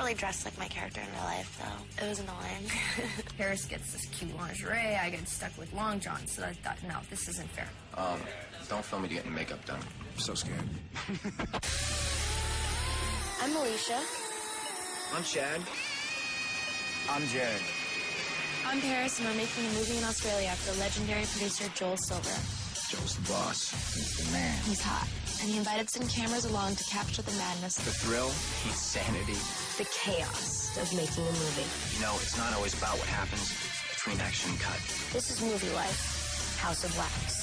really dressed like my character in real life, though. It was annoying. Paris gets this cute lingerie, I get stuck with long johns, so I thought, no, this isn't fair. Don't film me to get your makeup done. I'm so scared. I'm Elisha. I'm Chad. I'm Jared. I'm Paris, and we're making a movie in Australia for the legendary producer Joel Silver. Joel's the boss. He's the man. He's hot, and he invited some cameras along to capture the madness. The thrill, insanity. The chaos of making a movie. You know, it's not always about what happens between action and cut. This is movie life. House of Wax.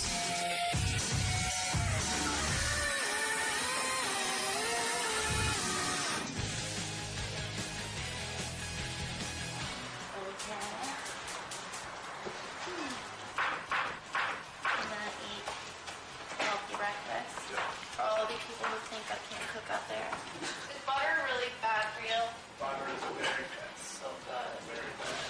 All the people who think I can't cook out there. Is butter really bad for you? Butter is very bad. So good. Very bad.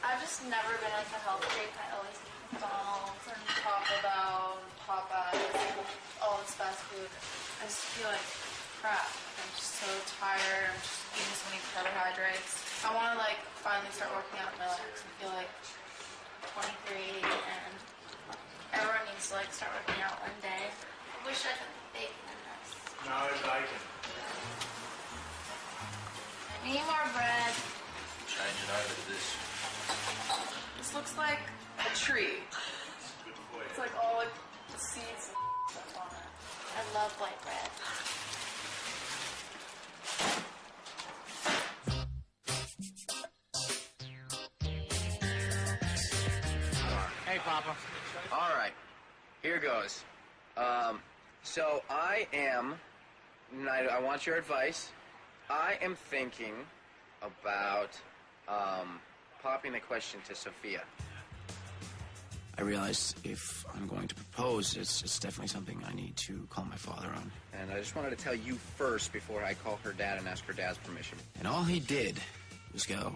I've just never been like a health freak. I always eat McDonald's and Taco Bell and Popeyes and all this fast food. I just feel like crap. I'm just so tired. I'm just eating so many carbohydrates. I want to like finally start working out in my life because I feel like 23 and everyone needs to like start working out one day. I wish I could put bacon in this. No, it's bacon. We need more bread. Change it over to this. This looks like a tree. Good for you. It's like all like seeds and stuff on it. I love white bread. Hey, Papa. All right, here goes. So I want your advice. I am thinking about popping the question to Sophia. I realized if I'm going to propose, it's definitely something I need to call my father on. And I just wanted to tell you first before I call her dad and ask her dad's permission. And all he did was go,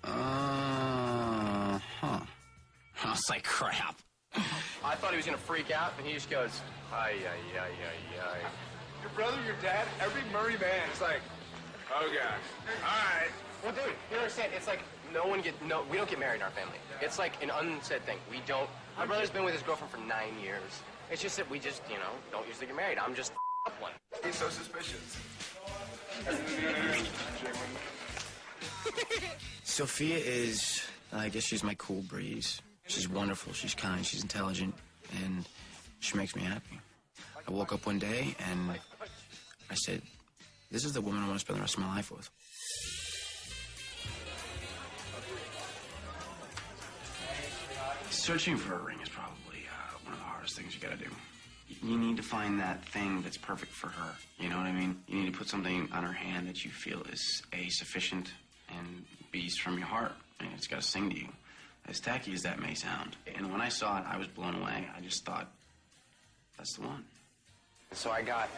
I was like, crap. I thought he was going to freak out, and he just goes, ay, ay, ay, ay, ay. Your brother, your dad, every Murray man is like, oh gosh. All right. Well, dude, you understand? It's like we don't get married in our family. It's like an unsaid thing. We don't. My brother's been with his girlfriend for 9 years. It's just that we just, don't usually get married. I'm just up one. He's so suspicious. Sophia is, I guess she's my cool breeze. She's wonderful, she's kind, she's intelligent, and she makes me happy. I woke up one day and I said, this is the woman I want to spend the rest of my life with. Searching for a ring is probably one of the hardest things you gotta do. You need to find that thing that's perfect for her, you know what I mean? You need to put something on her hand that you feel is A, sufficient, and B, from your heart, and it's gotta sing to you. As tacky as that may sound. And when I saw it, I was blown away. I just thought, that's the one. So I got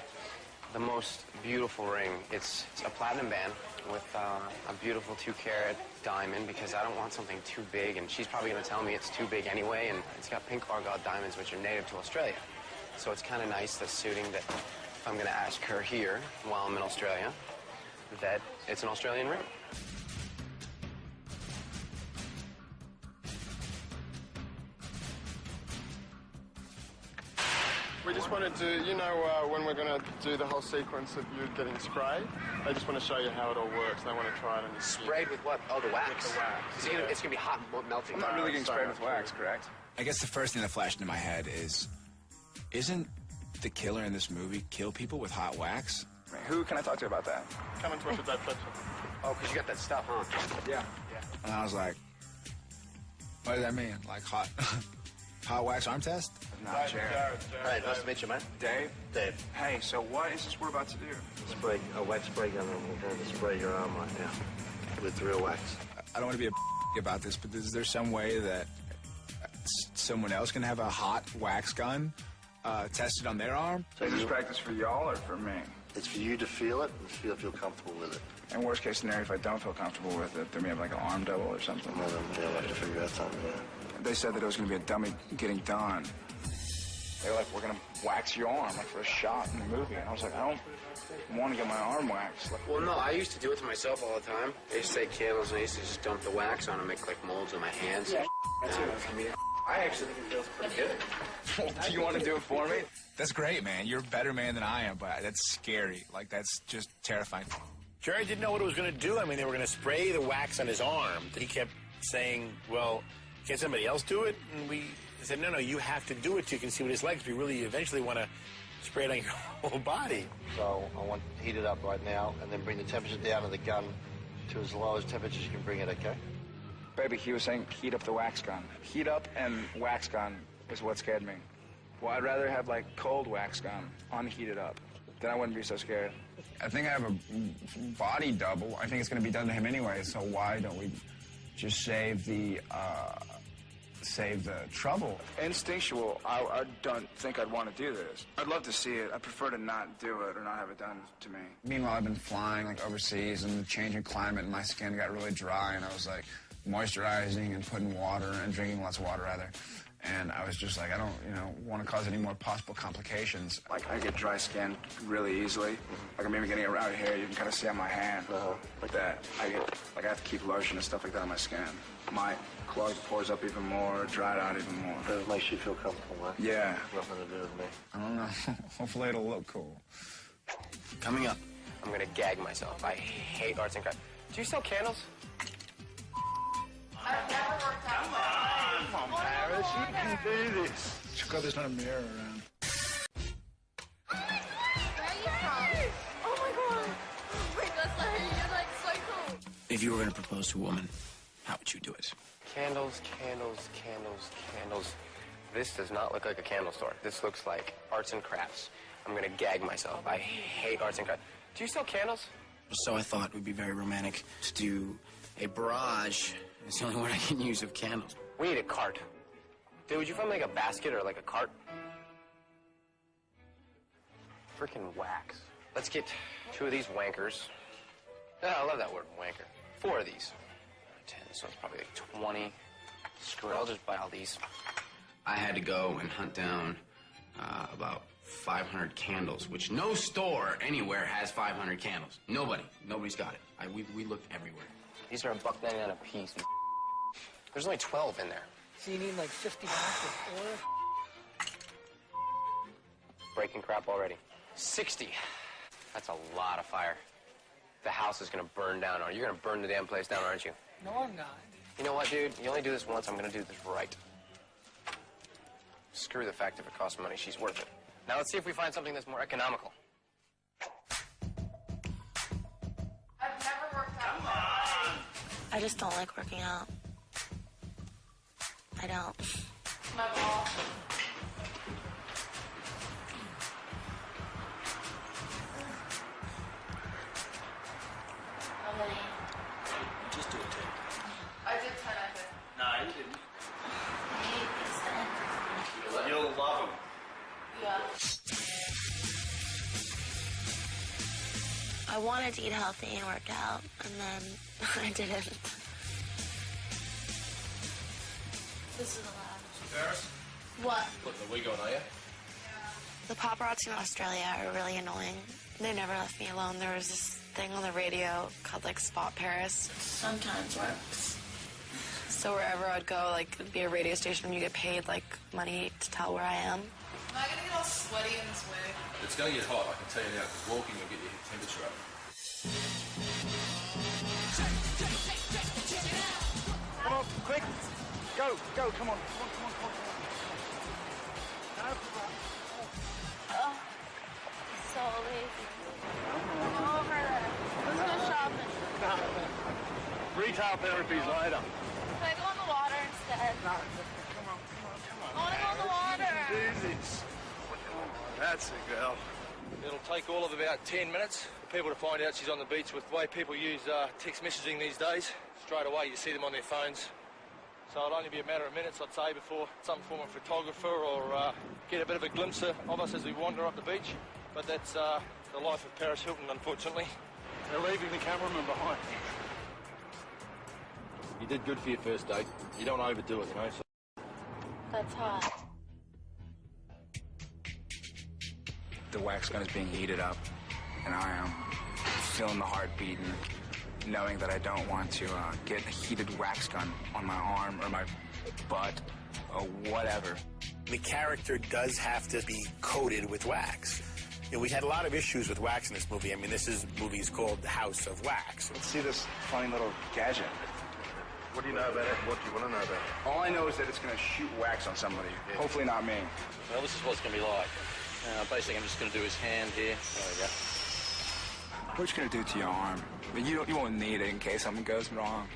the most beautiful ring. It's a platinum band with a beautiful 2-carat diamond because I don't want something too big, and she's probably going to tell me it's too big anyway, and it's got pink argyle diamonds, which are native to Australia. So it's kind of nice, the suiting, that if I'm going to ask her here while I'm in Australia, that it's an Australian ring. We just wanted to, when we're going to do the whole sequence of you getting sprayed, I just want to show you how it all works, and I want to try it on your skin. Sprayed with what? Oh, the wax? With the wax. It's going to be hot and melting. I'm not really getting sprayed with wax, correct? I guess the first thing that flashed into my head is, isn't the killer in this movie kill people with hot wax? Who can I talk to about that? Come and talk to Dave Fletcher. Oh, because you got that stuff, huh? Yeah. And I was like, what does that mean? Like hot wax arm test? Not Jared. All right, nice to meet you, man. Dave? Dave. Hey, so what is this we're about to do? Spray a wax spray gun, and we're going to spray your arm right now with real wax. I don't want to be a about this, but is there some way that someone else can have a hot wax gun tested on their arm? So is this practice for y'all or for me? It's for you to feel it and feel if you're comfortable with it. And worst case scenario, if I don't feel comfortable with it, there may have like an arm double or something. Well, then they'll have to figure out something, yeah. They said that it was going to be a dummy getting done. They were like, we're gonna wax your arm, like for a shot in the movie. And I was like, I don't want to get my arm waxed. Like, Well, no, I used to do it to myself all the time. I used to take candles and I used to just dump the wax on and make like molds with my hands. yeah, that's it. I mean, I actually think it feels pretty good. Do you want to do it for me? That's great, man. You're a better man than I am, but that's scary. Like, that's just terrifying. Jared didn't know what it was going to do. I mean, they were going to spray the wax on his arm. He kept saying, well, can't somebody else do it? And we said, no, you have to do it so you can see what it's like. We really eventually want to spray it on your whole body. So I want to heat it up right now and then bring the temperature down of the gun to as low as temperatures you can bring it, okay? Baby, he was saying heat up the wax gun. Heat up and wax gun is what scared me. Well, I'd rather have, like, cold wax gun, unheated up. Then I wouldn't be so scared. I think I have a body double. I think it's going to be done to him anyway, so why don't we just save the trouble? Instinctual, I don't think I'd want to do this. I'd love to see it. I prefer to not do it or not have it done to me. Meanwhile, I've been flying, like, overseas, and the change in climate, and my skin got really dry, and I was, like, moisturizing and putting water and drinking lots of water, rather. And I was just like, I don't, want to cause any more possible complications. Like, I get dry skin really easily. Like, I'm even getting it around here. You can kind of see on my hand. Like that. I have to keep lotion and stuff like that on my skin. My clothes pores up even more, dried out even more. But it makes you feel comfortable, right? Yeah. Nothing to do with me. I don't know. Hopefully it'll look cool. Coming up, I'm gonna gag myself. I hate arts and crafts. Do you sell candles? I've never worked out. Come on, Paris, you can do this. Check out, there's not a mirror around. Where are you from? Oh my god. Oh my god, Larry, you're like so cool. If you were going to propose to a woman, how would you do it? Candles, candles, candles, candles. This does not look like a candle store. This looks like arts and crafts. I'm gonna gag myself. I hate arts and crafts. Do you sell candles? So I thought it would be very romantic to do a barrage. It's the only word I can use of candles. We need a cart. Dude, would you find like a basket or like a cart? Freaking wax. Let's get 2 of these wankers. Yeah, I love that word, wanker. 4 of these. 10, so it's probably like 20. Screw it, I'll just buy all these. I had to go and hunt down about 500 candles, which no store anywhere has 500 candles. Nobody's got it. We looked everywhere. These are $1.99 a piece. There's only 12 in there. So you need like 50 bucks of oil? Breaking crap already. 60. That's a lot of fire. The house is gonna burn down. You're gonna burn the damn place down, aren't you? No, I'm not. You know what, dude? You only do this once. I'm gonna do this right. Screw the fact if it costs money. She's worth it. Now let's see if we find something that's more economical. I've never worked out. I just don't like working out. I don't. My ball. How many? Just do it, Tim. I did 10, I think. No, you didn't. I did 10. You'll love him. Yeah. I wanted to eat healthy and work out, and then I didn't. This is a lot. Paris? What? Putting the wig on, are you? The paparazzi in Australia are really annoying. They never left me alone. There was this thing on the radio called, like, Spot Paris. Sometimes works. So wherever I'd go, like, it'd be a radio station and you get paid, like, money to tell where I am. Am I gonna get all sweaty in this wig? It's going to get hot, I can tell you now, because walking will get your temperature up. Come on, quick. Go, come on. Oh, so lazy. Come over there. Let's go shopping. Retail therapies later. Can I go in the water instead? No, come on. I want to go in the water. Do this. That's a girl. It'll take all of about 10 minutes for people to find out she's on the beach. With the way people use text messaging these days, straight away you see them on their phones. So it'll only be a matter of minutes, I'd say, before some form of photographer or get a bit of a glimpse of us as we wander up the beach. But that's the life of Paris Hilton, unfortunately. They're leaving the cameraman behind. You did good for your first date. You don't overdo it, you know. So. That's hot. the wax gun is being heated up, and I am feeling the heart beating, knowing that I don't want to get a heated wax gun on my arm or my butt or whatever. The character does have to be coated with wax. You know, we had a lot of issues with wax in this movie. I mean, movie is called The House of Wax. Let's see this funny little gadget. What do you know about it? What do you want to know about it? All I know is that it's going to shoot wax on somebody. Yeah. Hopefully not me. Well, this is what it's going to be like. Basically, I'm just going to do his hand here. There we go. What you going to do to your arm? I mean, you won't need it in case something goes wrong.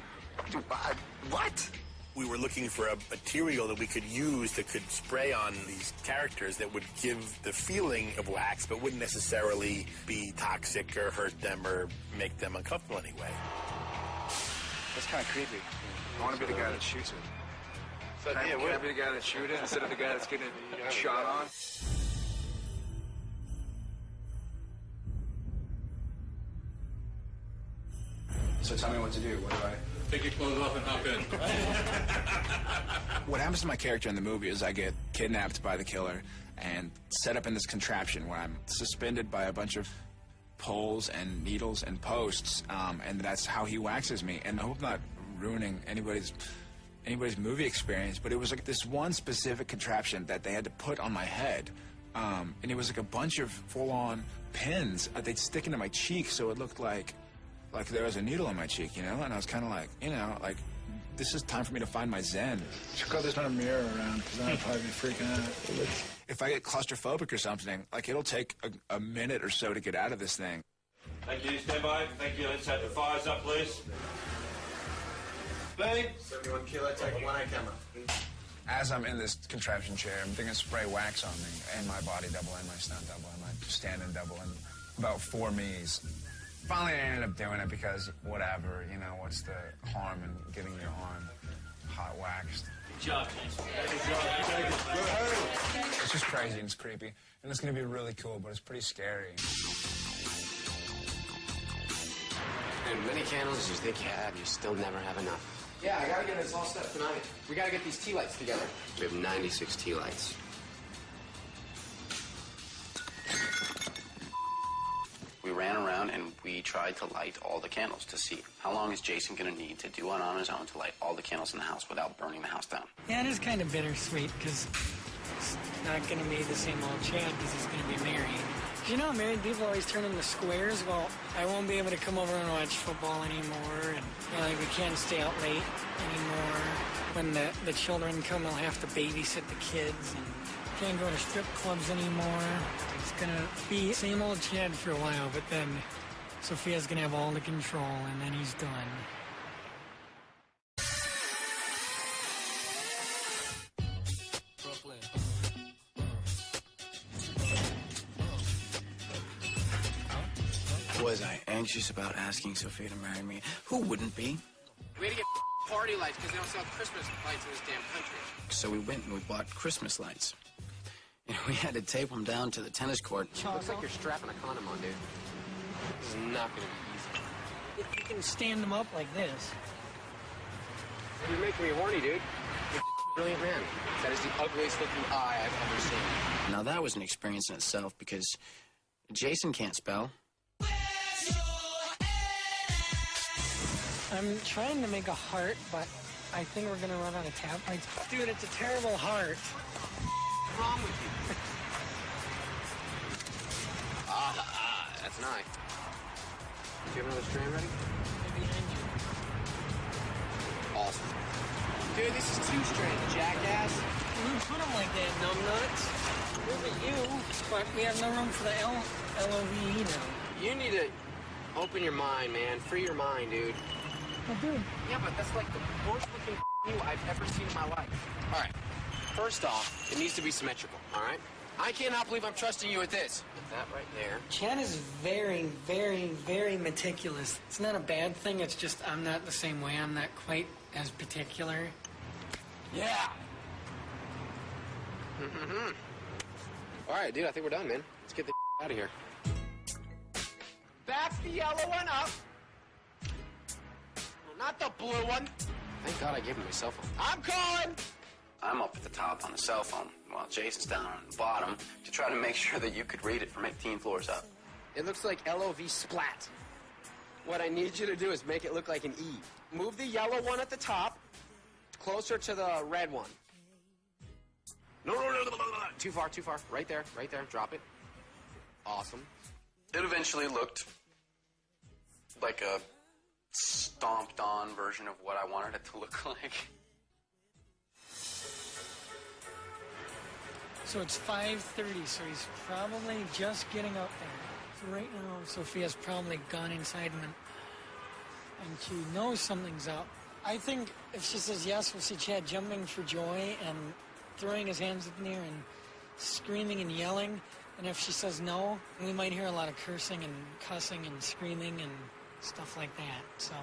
What? We were looking for a material that we could use that could spray on these characters that would give the feeling of wax, but wouldn't necessarily be toxic or hurt them or make them uncomfortable anyway. That's kind of creepy. I want to be the guy that shoots it. So, can I be the guy that shoots it instead of the guy that's getting it shot on? So tell me what to do. What do I... Take your clothes off and hop in. What happens to my character in the movie is I get kidnapped by the killer and set up in this contraption where I'm suspended by a bunch of poles and needles and posts, and that's how he waxes me. And I hope I'm not ruining anybody's movie experience, but it was like this one specific contraption that they had to put on my head, and it was like a bunch of full-on pins they'd stick into my cheek, so it looked like there was a needle in my cheek, you know? And I was kind of like, you know, like, this is time for me to find my zen. Just because there's not a mirror around, because then I'd probably be freaking out. If I get claustrophobic or something, like, it'll take a minute or so to get out of this thing. Thank you. Stand by. Thank you. Let's have the fires up, please. Speed. 71 kilo, take a 1A camera. As I'm in this contraption chair, I'm thinking spray wax on me, and my body double, and my stunt double, and my stand-in double, and about 4 me's. Finally, I ended up doing it because whatever, you know, what's the harm in getting your arm hot waxed? Good job, It's just crazy and it's creepy. And it's going to be really cool, but it's pretty scary. Dude, many candles as you think you have, you still never have enough. Yeah, I gotta get this all set tonight. We gotta get these tea lights together. We have 96 tea lights. We ran around and we tried to light all the candles to see how long is Jason going to need to do it on his own to light all the candles in the house without burning the house down. Yeah, it is kind of bittersweet because it's not going to be the same old Chad because he's going to be married. You know, married people always turn into squares. Well, I won't be able to come over and watch football anymore, and you know, like we can't stay out late anymore. When the children come, I'll have to babysit the kids, and can't go to strip clubs anymore. It's gonna be same old Chad for a while, but then Sophia's gonna have all the control, and then he's done. Was I anxious about asking Sophia to marry me? Who wouldn't be? We had to get party lights because they don't sell Christmas lights in this damn country. So we went and we bought Christmas lights. And we had to tape them down to the tennis court. Looks like you're strapping a condom on, dude. This is not going to be easy. If you can stand them up like this. You're making me horny, dude. You're a brilliant man. That is the ugliest looking eye I've ever seen. Now, that was an experience in itself because Jason can't spell. I'm trying to make a heart, but I think we're gonna run out of tap lights. Dude, it's a terrible heart. What's wrong with you? That's an eye. Do you have another strand ready? Awesome. Dude, this is 2 strands, jackass. You put them like that, numbnuts. Look at you, but we have no room for the LOVE now. You need to open your mind, man. Free your mind, dude. Oh, dude. Yeah, but that's like the worst looking you I've ever seen in my life. All right. First off, it needs to be symmetrical, all right? I cannot believe I'm trusting you with this. Put that right there. Chad is very, very, very meticulous. It's not a bad thing. It's just I'm not the same way. I'm not quite as particular. Yeah. All right, dude, I think we're done, man. Let's get the out of here. That's the yellow one up. Not the blue one. Thank God I gave him my cell phone. I'm calling. I'm up at the top on the cell phone while Jason's down on the bottom to try to make sure that you could read it from 18 floors up. It looks like LOV splat. What I need you to do is make it look like an E. Move the yellow one at the top closer to the red one. No. Too far. Right there. Drop it. Awesome. It eventually looked like a stomped-on version of what I wanted it to look like. So it's 5:30, so he's probably just getting up there. So right now, Sophia's probably gone inside and she knows something's up. I think if she says yes, we'll see Chad jumping for joy and throwing his hands up in the air and screaming and yelling. And if she says no, we might hear a lot of cursing and cussing and screaming and stuff like that. So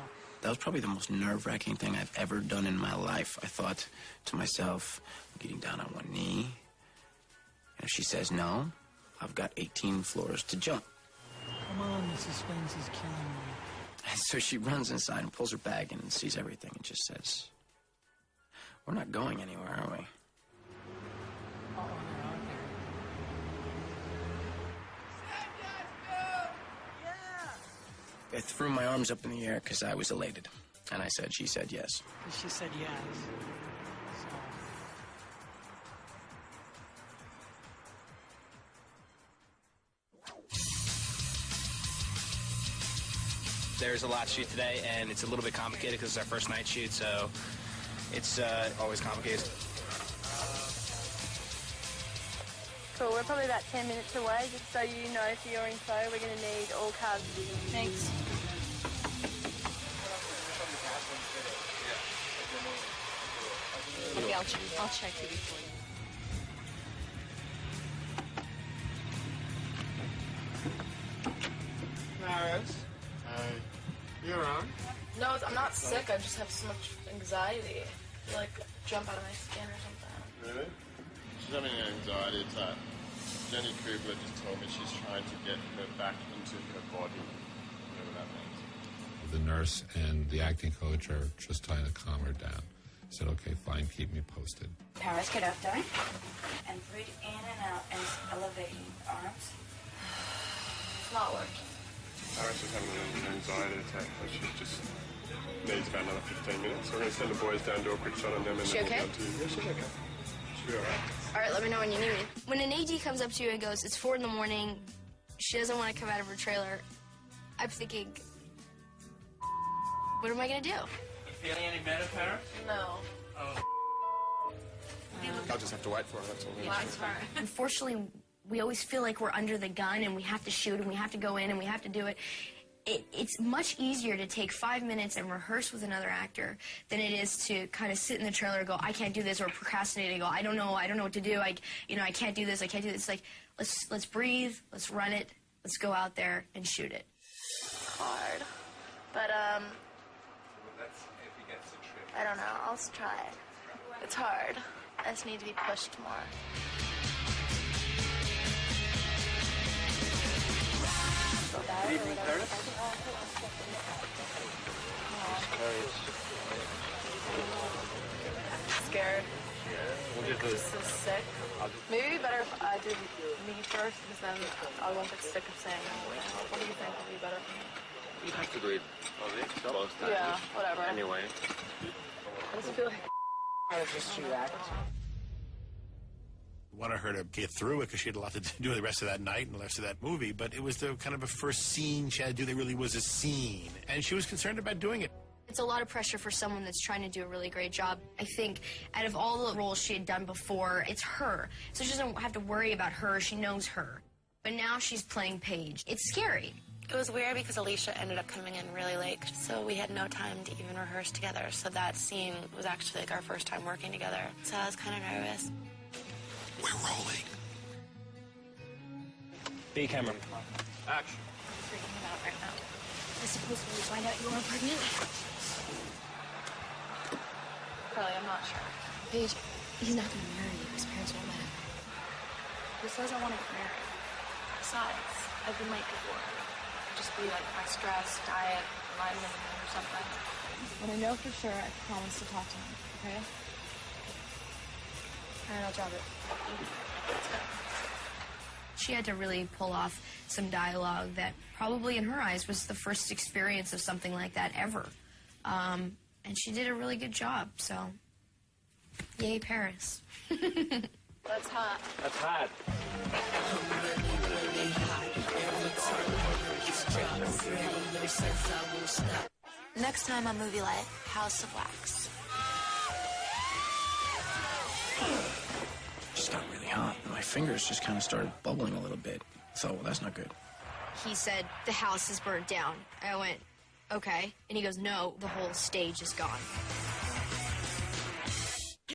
that was probably the most nerve-wracking thing I've ever done in my life. I thought to myself, I'm getting down on one knee. And if she says no, I've got 18 floors to jump. Come on, the suspense is killing me. And so she runs inside and pulls her bag and sees everything and just says, we're not going anywhere, are we? Oh, they're out there. I threw my arms up in the air because I was elated. And she said yes. She said yes. There's a lot to shoot today, and it's a little bit complicated because it's our first night shoot, so it's always complicated. Cool, we're probably about 10 minutes away, just so you know for your info, we're going to need all cars. Thanks. Okay, I'll check you before you. Maris, you're on? No, I'm not sick. I just have so much anxiety. I feel like jump out of my skin or something. Really? She's having an anxiety attack. Jenny Kubler just told me she's trying to get her back into her body, whatever that means. The nurse and the acting coach are just trying to calm her down. I said, okay, fine, keep me posted. Paris, get up, darling. And breathe in and out and elevate your arms. It's not working. Paris is having an anxiety attack, but she just needs about another 15 minutes. So we're going to send the boys down, do a quick shot on them, and She then okay? we'll go to you. Yeah, she's okay. She'll be all right. All right, let me know when you need me. When an AD comes up to you and goes, it's 4 in the morning, she doesn't want to come out of her trailer, I'm thinking, what am I going to do? You feeling any better, Paris? No. Oh. I'll just have to wait for her, that's all. Unfortunately, we always feel like we're under the gun and we have to shoot and we have to go in and we have to do it. It's much easier to take 5 minutes and rehearse with another actor than it is to kind of sit in the trailer and go, I can't do this, or procrastinate and go, I don't know what to do. I can't do this. It's like, let's breathe, let's run it, let's go out there and shoot it. Hard. But, I don't know. I'll try it. It's hard. I just need to be pushed more. Good evening, Paris. Scared. Just so sick. Maybe it'd be better if I did me first, because then I won't get sick of saying, what do you think would be better for me? You have to do it close time. Yeah, whatever. Anyway. I just feel like How does this react? Wanted her to get through it because she had a lot to do the rest of that night and the rest of that movie, but it was the kind of a first scene she had to do that really was a scene, and she was concerned about doing it. It's a lot of pressure for someone that's trying to do a really great job. I think out of all the roles she had done before, it's her. So she doesn't have to worry about her. She knows her. But now she's playing Paige. It's scary. It was weird because Elisha ended up coming in really late, so we had no time to even rehearse together. So that scene was actually like our first time working together. So I was kind of nervous. We're rolling. B camera. Action. I'm freaking out right now. I suppose when you find out you are pregnant. Carly, I'm not sure. Paige, he's not going to marry you. His parents won't let him. Who says I want to get married? Besides, I've been late before. Just be like my stress, diet, alignment, or something. When I know for sure, I promise to talk to him, okay? All right, I'll drop it. She had to really pull off some dialogue that probably in her eyes was the first experience of something like that ever. And she did a really good job, so yay, Paris. That's hot. That's hot. Next time on Movie Light, House of Wax. Just got really hot. My fingers just kind of started bubbling a little bit. So that's not good. He said, the house is burnt down. I went, okay. And he goes, no, the whole stage is gone.